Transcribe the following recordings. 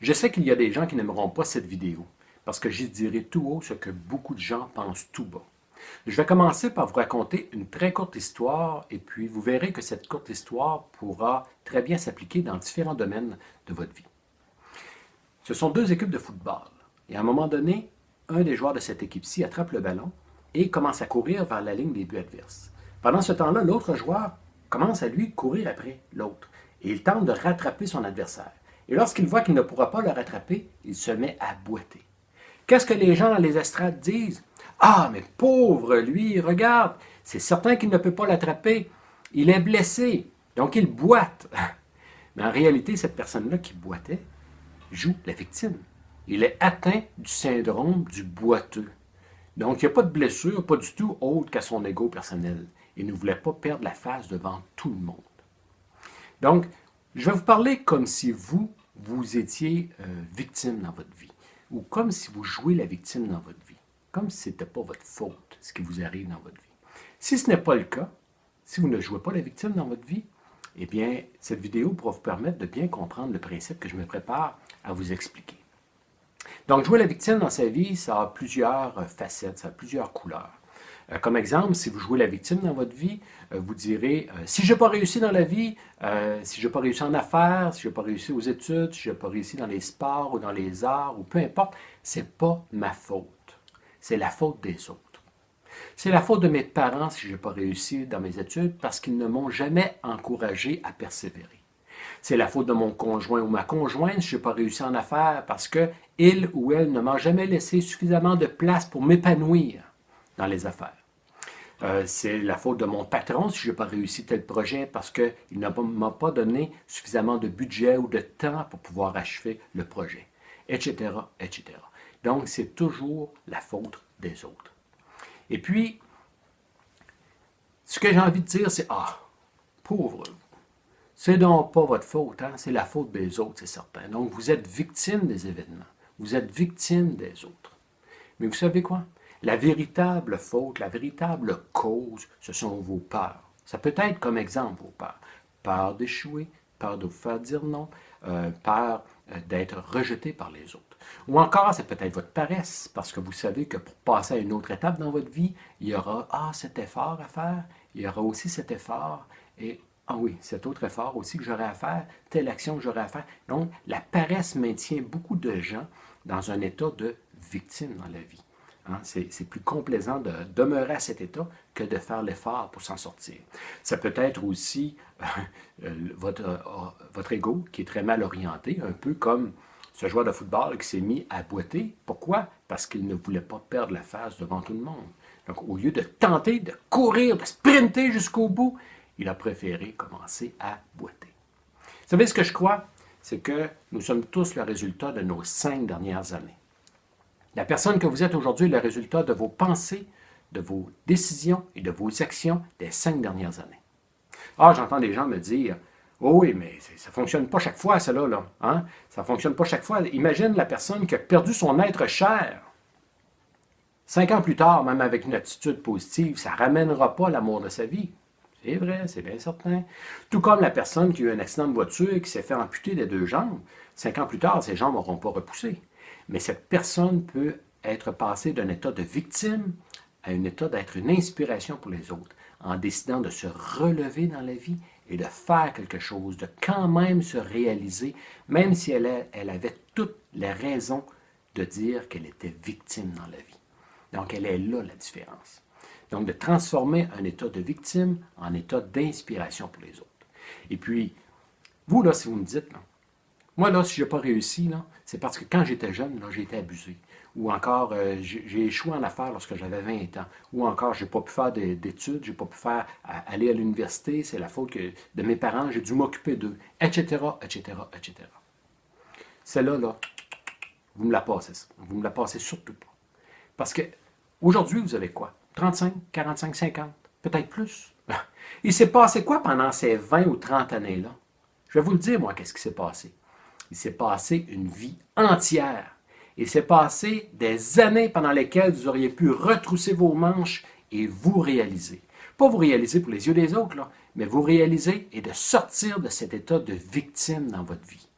Je sais qu'il y a des gens qui n'aimeront pas cette vidéo, parce que j'y dirai tout haut ce que beaucoup de gens pensent tout bas. Je vais commencer par vous raconter une très courte histoire, et puis vous verrez que cette courte histoire pourra très bien s'appliquer dans différents domaines de votre vie. Ce sont deux équipes de football, et à un moment donné, un des joueurs de cette équipe-ci attrape le ballon et commence à courir vers la ligne des buts adverses. Pendant ce temps-là, l'autre joueur commence à lui courir après l'autre, et il tente de rattraper son adversaire. Et lorsqu'il voit qu'il ne pourra pas le rattraper, il se met à boiter. Qu'est-ce que les gens dans les estrades disent? Ah, mais pauvre lui, regarde, c'est certain qu'il ne peut pas l'attraper. Il est blessé, donc il boite. Mais en réalité, cette personne-là qui boitait joue la victime. Il est atteint du syndrome du boiteux. Donc, il n'y a pas de blessure, pas du tout, autre qu'à son ego personnel. Il ne voulait pas perdre la face devant tout le monde. Donc, je vais vous parler comme si vous étiez victime dans votre vie, ou comme si vous jouez la victime dans votre vie, comme si ce n'était pas votre faute, ce qui vous arrive dans votre vie. Si ce n'est pas le cas, si vous ne jouez pas la victime dans votre vie, eh bien, cette vidéo pourra vous permettre de bien comprendre le principe que je me prépare à vous expliquer. Donc, jouer la victime dans sa vie, ça a plusieurs facettes, ça a plusieurs couleurs. Comme exemple, si vous jouez la victime dans votre vie, vous direz si je n'ai pas réussi dans la vie, si je n'ai pas réussi en affaires, si je n'ai pas réussi aux études, si je n'ai pas réussi dans les sports ou dans les arts, ou peu importe, ce n'est pas ma faute. C'est la faute des autres. C'est la faute de mes parents si je n'ai pas réussi dans mes études parce qu'ils ne m'ont jamais encouragé à persévérer. C'est la faute de mon conjoint ou ma conjointe si je n'ai pas réussi en affaires parce qu'il ou elle ne m'a jamais laissé suffisamment de place pour m'épanouir dans les affaires. C'est la faute de mon patron si je n'ai pas réussi tel projet parce qu'il ne m'a pas donné suffisamment de budget ou de temps pour pouvoir achever le projet, etc., etc. Donc, c'est toujours la faute des autres. Et puis, ce que j'ai envie de dire, c'est « Ah, pauvre vous, c'est donc pas votre faute, hein? C'est la faute des autres, c'est certain. » Donc, vous êtes victime des événements. Vous êtes victime des autres. Mais vous savez quoi? La véritable faute, la véritable cause, ce sont vos peurs. Ça peut être comme exemple vos peurs. Peur d'échouer, peur de vous faire dire non, peur d'être rejeté par les autres. Ou encore, c'est peut-être votre paresse, parce que vous savez que pour passer à une autre étape dans votre vie, il y aura cet effort à faire, il y aura aussi cet effort, et oui, cet autre effort aussi que j'aurai à faire, telle action que j'aurai à faire. Donc, la paresse maintient beaucoup de gens dans un état de victime dans la vie. C'est plus complaisant de demeurer à cet état que de faire l'effort pour s'en sortir. Ça peut être aussi votre ego qui est très mal orienté, un peu comme ce joueur de football qui s'est mis à boiter. Pourquoi? Parce qu'il ne voulait pas perdre la face devant tout le monde. Donc, au lieu de tenter de courir, de sprinter jusqu'au bout, il a préféré commencer à boiter. Vous savez ce que je crois? C'est que nous sommes tous le résultat de nos 5 dernières années. La personne que vous êtes aujourd'hui est le résultat de vos pensées, de vos décisions et de vos actions des 5 dernières années. Ah, j'entends des gens me dire « Oh oui, mais ça ne fonctionne pas chaque fois, cela, là. Hein? Ça ne fonctionne pas chaque fois. » Imagine la personne qui a perdu son être cher. 5 ans plus tard, même avec une attitude positive, ça ne ramènera pas l'amour de sa vie. C'est vrai, c'est bien certain. Tout comme la personne qui a eu un accident de voiture et qui s'est fait amputer des 2 jambes. 5 ans plus tard, ses jambes n'auront pas repoussé. Mais cette personne peut être passée d'un état de victime à un état d'être une inspiration pour les autres, en décidant de se relever dans la vie et de faire quelque chose, de quand même se réaliser, même si elle avait toutes les raisons de dire qu'elle était victime dans la vie. Donc, elle est là la différence. Donc, de transformer un état de victime en état d'inspiration pour les autres. Et puis, vous, là, si vous me dites, là, moi, là, si je n'ai pas réussi, c'est parce que quand j'étais jeune, là, j'ai été abusé. Ou encore, j'ai échoué en affaires lorsque j'avais 20 ans. Ou encore, je n'ai pas pu faire d'études, je n'ai pas pu aller à l'université, c'est la faute de mes parents, j'ai dû m'occuper d'eux, etc., etc., etc. Celle-là, là, vous me la passez, ça. Vous me la passez surtout pas. Parce que aujourd'hui, vous avez quoi? 35, 45, 50, peut-être plus. Il s'est passé quoi pendant ces 20 ou 30 années-là? Je vais vous le dire, moi, qu'est-ce qui s'est passé. Il s'est passé une vie entière. Il s'est passé des années pendant lesquelles vous auriez pu retrousser vos manches et vous réaliser. Pas vous réaliser pour les yeux des autres, là, mais vous réaliser et de sortir de cet état de victime dans votre vie.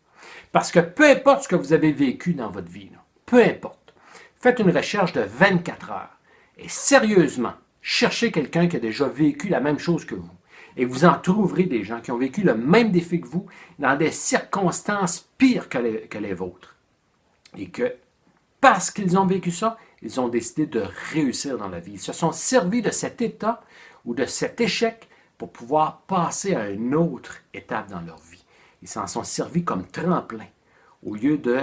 Parce que peu importe ce que vous avez vécu dans votre vie, là, peu importe, faites une recherche de 24 heures et sérieusement, cherchez quelqu'un qui a déjà vécu la même chose que vous. Et vous en trouverez des gens qui ont vécu le même défi que vous dans des circonstances pires que les vôtres. Et que parce qu'ils ont vécu ça, ils ont décidé de réussir dans la vie. Ils se sont servis de cet état ou de cet échec pour pouvoir passer à une autre étape dans leur vie. Ils s'en sont servis comme tremplin au lieu de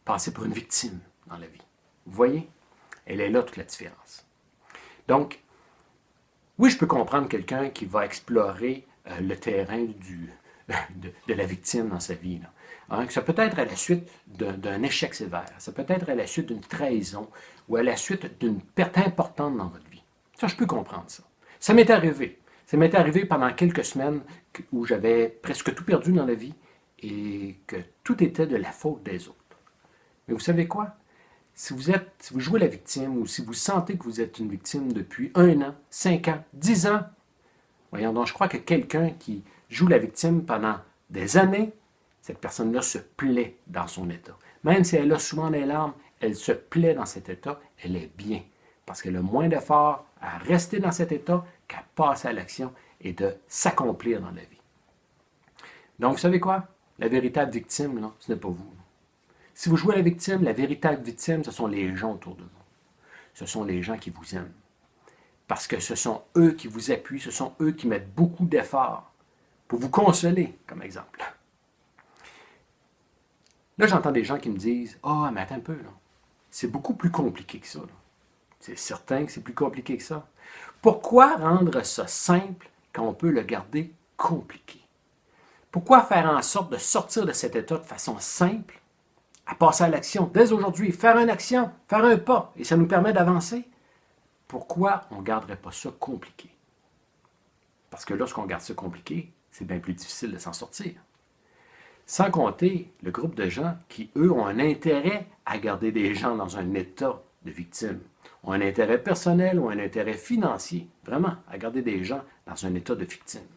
passer pour une victime dans la vie. Vous voyez? Elle est là toute la différence. Donc, oui, je peux comprendre quelqu'un qui va explorer le terrain de la victime dans sa vie. Là. Hein, ça peut être à la suite d'un échec sévère, ça peut être à la suite d'une trahison ou à la suite d'une perte importante dans votre vie. Ça, je peux comprendre ça. Ça m'est arrivé. Ça m'est arrivé pendant quelques semaines où j'avais presque tout perdu dans la vie et que tout était de la faute des autres. Mais vous savez quoi? Si vous jouez la victime ou si vous sentez que vous êtes une victime depuis 1 an, 5 ans, 10 ans, voyons donc, je crois que quelqu'un qui joue la victime pendant des années, cette personne-là se plaît dans son état. Même si elle a souvent des larmes, elle se plaît dans cet état, elle est bien. Parce qu'elle a moins d'efforts à rester dans cet état qu'à passer à l'action et de s'accomplir dans la vie. Donc, vous savez quoi? La véritable victime, là, ce n'est pas vous. Si vous jouez la victime, la véritable victime, ce sont les gens autour de vous. Ce sont les gens qui vous aiment. Parce que ce sont eux qui vous appuient, ce sont eux qui mettent beaucoup d'efforts pour vous consoler, comme exemple. Là, j'entends des gens qui me disent « Ah, mais attends un peu, là. C'est beaucoup plus compliqué que ça. Là. C'est certain que c'est plus compliqué que ça. Pourquoi rendre ça simple quand on peut le garder compliqué? Pourquoi faire en sorte de sortir de cet état de façon simple, à passer à l'action dès aujourd'hui, faire une action, faire un pas, et ça nous permet d'avancer? Pourquoi on ne garderait pas ça compliqué? Parce que lorsqu'on garde ça compliqué, c'est bien plus difficile de s'en sortir. Sans compter le groupe de gens qui, eux, ont un intérêt à garder des gens dans un état de victime, ont un intérêt personnel ou un intérêt financier, vraiment, à garder des gens dans un état de victime.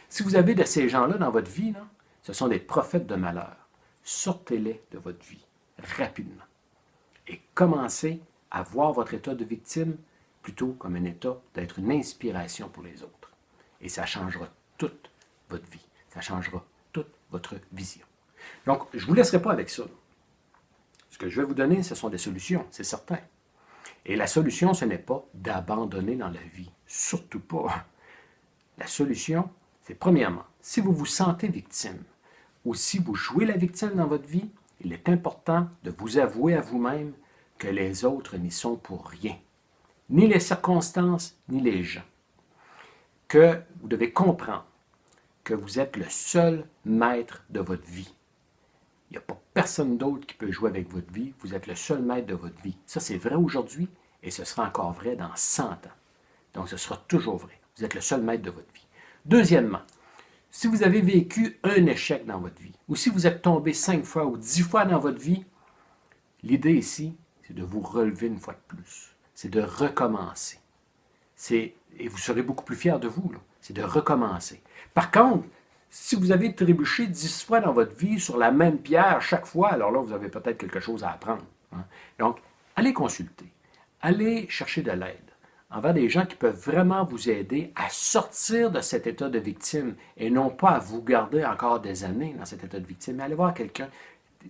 Si vous avez de ces gens-là dans votre vie, là, ce sont des prophètes de malheur. Sortez-les de votre vie rapidement et commencez à voir votre état de victime plutôt comme un état d'être une inspiration pour les autres. Et ça changera toute votre vie. Ça changera toute votre vision. Donc, je ne vous laisserai pas avec ça. Ce que je vais vous donner, ce sont des solutions, c'est certain. Et la solution, ce n'est pas d'abandonner dans la vie. Surtout pas. La solution, c'est premièrement, si vous vous sentez victime ou si vous jouez la victime dans votre vie, il est important de vous avouer à vous-même que les autres n'y sont pour rien. Ni les circonstances, ni les gens. Que vous devez comprendre que vous êtes le seul maître de votre vie. Il n'y a pas personne d'autre qui peut jouer avec votre vie. Vous êtes le seul maître de votre vie. Ça, c'est vrai aujourd'hui et ce sera encore vrai dans 100 ans. Donc, ce sera toujours vrai. Vous êtes le seul maître de votre vie. Deuxièmement, si vous avez vécu un échec dans votre vie, ou si vous êtes tombé 5 fois ou 10 fois dans votre vie, l'idée ici, c'est de vous relever une fois de plus. C'est de recommencer. Et vous serez beaucoup plus fier de vous. C'est de recommencer. Par contre, si vous avez trébuché 10 fois dans votre vie sur la même pierre chaque fois, alors là, vous avez peut-être quelque chose à apprendre. Hein? Donc, allez consulter. Allez chercher de l'aide envers des gens qui peuvent vraiment vous aider à sortir de cet état de victime et non pas à vous garder encore des années dans cet état de victime, mais allez voir quelqu'un,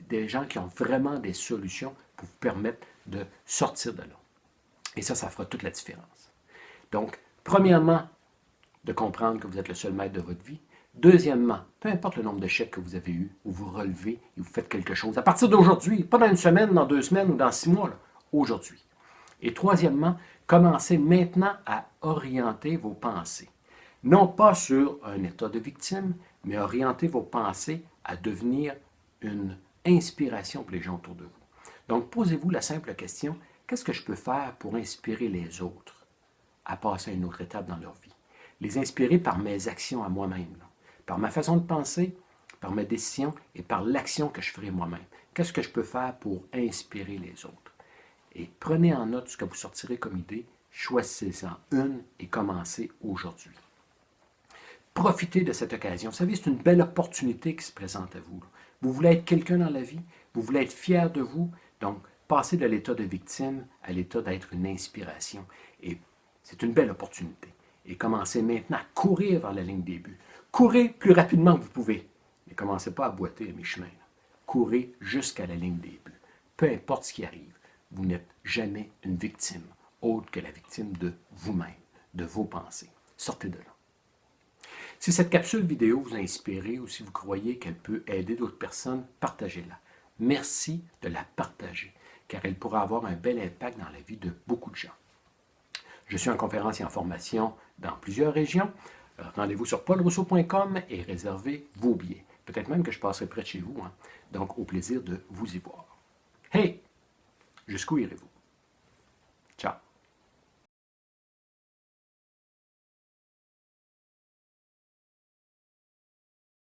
des gens qui ont vraiment des solutions pour vous permettre de sortir de là. Et ça fera toute la différence. Donc, premièrement, de comprendre que vous êtes le seul maître de votre vie. Deuxièmement, peu importe le nombre d'échecs que vous avez eus, où vous relevez et vous faites quelque chose, à partir d'aujourd'hui, pas dans une semaine, dans 2 semaines ou dans 6 mois, là, aujourd'hui. Et troisièmement, commencez maintenant à orienter vos pensées. Non pas sur un état de victime, mais orienter vos pensées à devenir une inspiration pour les gens autour de vous. Donc, posez-vous la simple question, qu'est-ce que je peux faire pour inspirer les autres à passer à une autre étape dans leur vie? Les inspirer par mes actions à moi-même, par ma façon de penser, par mes décisions et par l'action que je ferai moi-même. Qu'est-ce que je peux faire pour inspirer les autres? Et prenez en note ce que vous sortirez comme idée, choisissez-en une et commencez aujourd'hui. Profitez de cette occasion. Vous savez, c'est une belle opportunité qui se présente à vous. Vous voulez être quelqu'un dans la vie, vous voulez être fier de vous, donc passez de l'état de victime à l'état d'être une inspiration. Et c'est une belle opportunité. Et commencez maintenant à courir vers la ligne des buts. Courez plus rapidement que vous pouvez, mais commencez pas à boiter à mi-chemin. Courez jusqu'à la ligne des buts. Peu importe ce qui arrive, vous n'êtes jamais une victime, autre que la victime de vous-même, de vos pensées. Sortez de là. Si cette capsule vidéo vous a inspiré ou si vous croyez qu'elle peut aider d'autres personnes, partagez-la. Merci de la partager, car elle pourra avoir un bel impact dans la vie de beaucoup de gens. Je suis en conférence et en formation dans plusieurs régions. Rendez-vous sur paulrousseau.com et réservez vos billets. Peut-être même que je passerai près de chez vous. Donc, au plaisir de vous y voir. Hey! Jusqu'où irez-vous? Ciao!